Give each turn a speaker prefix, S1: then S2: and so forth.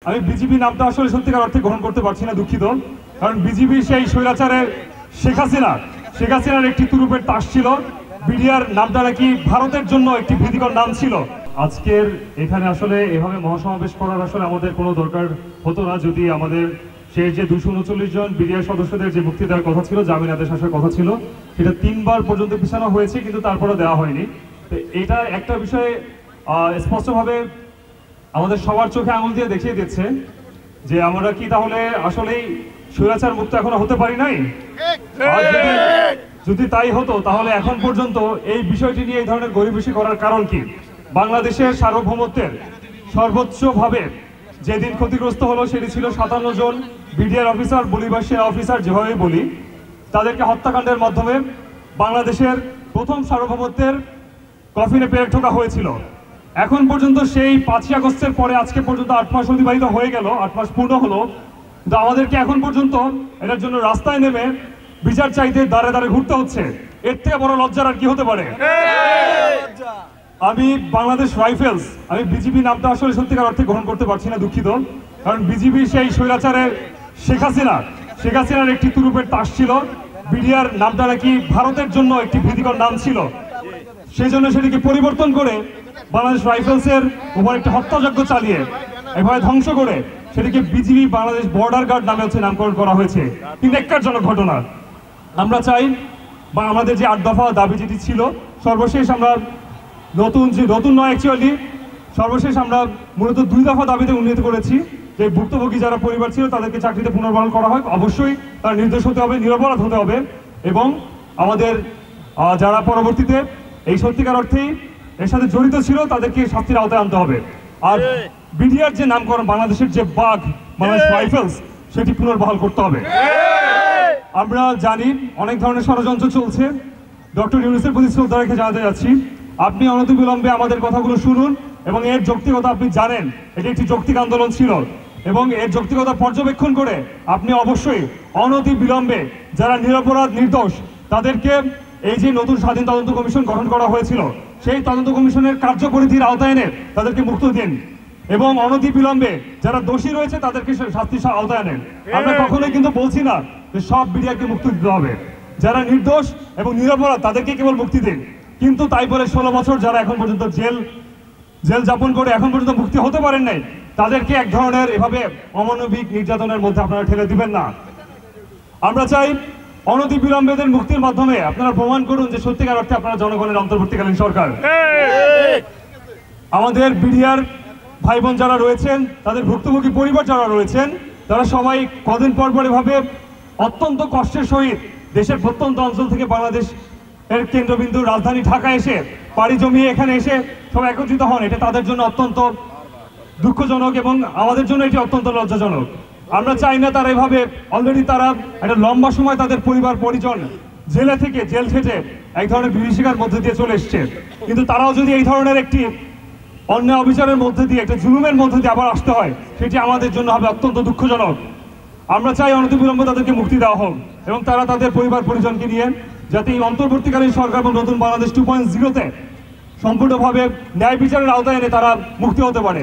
S1: আমি বিজেপি নামটা আসলে সত্যিকার অর্থে গ্রহণ করতে পারছি না, দুঃখিত। কারণ বিজেপি সেই স্বৈরাচারের শেখ হাসিনার একটি তুরুপের তাস ছিল। বিডিআর নামটা নাকি ভারতের জন্য একটি ভীতিকর নাম ছিল। আজকের এখানে আসলে এভাবে মহাসমাবেশ করার আসলে আমাদের কোনো দরকার হতো না, যদি আমাদের শেষ যে 239 জন বিডিআর সদস্যদের যে মুক্তি দেওয়ার কথা ছিল, জামিন আদেশ আসার কথা ছিল, সেটা 3 বার পর্যন্ত পিছানো হয়েছে, কিন্তু তারপরে দেওয়া হয়নি। তো এটা একটা বিষয়ে স্পষ্টভাবে আমাদের সবার চোখে আঙুল দিয়ে দেখিয়ে দিচ্ছে যে আমরা কি তাহলে আসলেই স্বৈরাচার মুক্ত এখনো হতে পারি নাই। যদি তাই হতো তাহলে এখন পর্যন্ত এই বিষয়টি নিয়ে এই ধরনের গরিবেশি করার কারণ কি? বাংলাদেশের সার্বভৌমত্বের সর্বোচ্চভাবে যেদিন ক্ষতিগ্রস্ত হলো সেটি ছিল 57 জন বিডিআর অফিসার, বলিবার সেনা অফিসার যেভাবে বলি, তাদেরকে হত্যাকাণ্ডের মাধ্যমে বাংলাদেশের প্রথম সার্বভৌমত্বের কফিনে পেরে ঠোকা হয়েছিল। এখন পর্যন্ত সেই 5ই আগস্টের পরে আজকে পর্যন্ত 8 মাস অতিবাহিত হয়ে গেল, 8 মাস পূর্ণ হলো, কিন্তু আমাদেরকে এখন পর্যন্ত এটার জন্য রাস্তায় নেমে বিচার চাইতে দাঁড়ে দাঁড়ে ঘুরতে হচ্ছে। এর থেকে বড় লজ্জার আর কি হতে পারে? আমি বাংলাদেশ রাইফেলস, আমি বিজেপি নামটা আসলে সত্যিকার অর্থে গ্রহণ করতে পারছি না, দুঃখিত। কারণ বিজেপি সেই স্বৈরাচারের শেখ হাসিনার একটি তুরুপের তাস ছিল। বিডিআর নামটা নাকি ভারতের জন্য একটি ভীতিকর নাম ছিল, সেই জন্য সেটিকে পরিবর্তন করে বাংলাদেশ রাইফেলসের উপর একটি হত্যাযজ্ঞ চালিয়ে এভাবে ধ্বংস করে সেটিকে বিজিবি বাংলাদেশ বর্ডার গার্ড নামে নামকরণ করা হয়েছে। কিন্তু ন্যাক্কারজনক ঘটনা। আমরা চাই বা আমাদের যে 8 দফা দাবি যেটি ছিল, সর্বশেষ আমরা নতুন নয়, অ্যাকচুয়ালি সর্বশেষ আমরা মূলত 2 দফা দাবিতে উন্নীত করেছি যে ভুক্তভোগী যারা পরিবার ছিল তাদেরকে চাকরিতে পুনর্বহাল করা হয়, অবশ্যই তার নির্দোষ হতে হবে, নিরপরাধ হতে হবে, এবং আমাদের যারা পরবর্তীতে এই সত্যিকার অর্থেই এর সাথে জড়িত ছিল তাদেরকে শাস্তির আওতায় আনতে হবে। আর বিডিআর যে নামকরণ, বাংলাদেশের যে বাঘ বাংলাদেশ রাইফেলস, সেটি পুনর্বহাল করতে হবে। আমরা জানি অনেক ধরনের ষড়যন্ত্র চলছে। ডক্টর ইউনূসের প্রতি শ্রদ্ধা রেখে জানাতে যাচ্ছি, আপনি অনতিবিলম্বে আমাদের কথাগুলো শুনুন এবং এর যৌক্তিকতা আপনি জানেন, এটি একটি যৌক্তিক আন্দোলন ছিল, এবং এর যৌক্তিকতা পর্যবেক্ষণ করে আপনি অবশ্যই অনতিবিলম্বে যারা নিরপরাধ নির্দোষ তাদেরকে এই যে নতুন স্বাধীন তদন্ত কমিশন গঠন করা হয়েছিল সেই তদন্ত কমিশনের কার্যপরিধির আওতায় এনে তাদেরকে মুক্ত দিন, এবং অনতিবিলম্বে যারা দোষী রয়েছে তাদেরকে শাস্তির আওতায় আনেন। আমরা কখনোই কিন্তু বলছি না যে সব বিডিআরকে মুক্তি দিতে হবে, যারা নির্দোষ এবং নিরপরাধ তাদেরকে কেবল মুক্তি দিন, কিন্তু তাই বলে 16 বছর যারা এখন পর্যন্ত জেল যাপন করে এখন পর্যন্ত মুক্তি হতে পারেন নাই তাদেরকে এক ধরনের এভাবে অমানবিক নির্যাতনের মধ্যে আপনারা ঠেলে দিবেন না। আমরা চাই অনতিবিলম্বেদের মুক্তির মাধ্যমে আপনারা প্রমাণ করুন যে সত্যিকার অর্থে আপনারা জনগণের অন্তর্বর্তীকালীন সরকার। আমাদের বিডিআর ভাই বোন যারা রয়েছেন, তাদের ভুক্তভোগী পরিবার যারা রয়েছেন, তারা সবাই কদিন পর পর এভাবে অত্যন্ত কষ্টের সহিত দেশের প্রত্যন্ত অঞ্চল থেকে বাংলাদেশ এর কেন্দ্রবিন্দু রাজধানী ঢাকা এসে পাড়ি জমিয়ে এখানে এসে সব একত্রিত হন। এটা তাদের জন্য অত্যন্ত দুঃখজনক এবং আমাদের জন্য এটি অত্যন্ত লজ্জাজনক। আমরা চাই না তারা এভাবে, অলরেডি তারা একটা লম্বা সময় তাদের পরিবার পরিজন জেল খেটে এক ধরনের বিভীষিকার মধ্যে দিয়ে চলে এসছে, কিন্তু তারাও যদি এই ধরনের একটি অন্যায় অবিচারের মধ্যে দিয়ে, একটা জুলুমের মধ্যে দিয়ে আবার আসতে হয়, সেটি আমাদের জন্য হবে অত্যন্ত দুঃখজনক। আমরা চাই অনতিবিলম্বে তাদেরকে মুক্তি দেওয়া হোক এবং তারা তাদের পরিবার পরিজনকে নিয়ে যাতে এই অন্তর্বর্তীকালীন সরকার এবং নতুন বাংলাদেশ 2.0-তে সম্পূর্ণভাবে ন্যায় বিচারের আওতায় এনে তারা মুক্তি হতে পারে।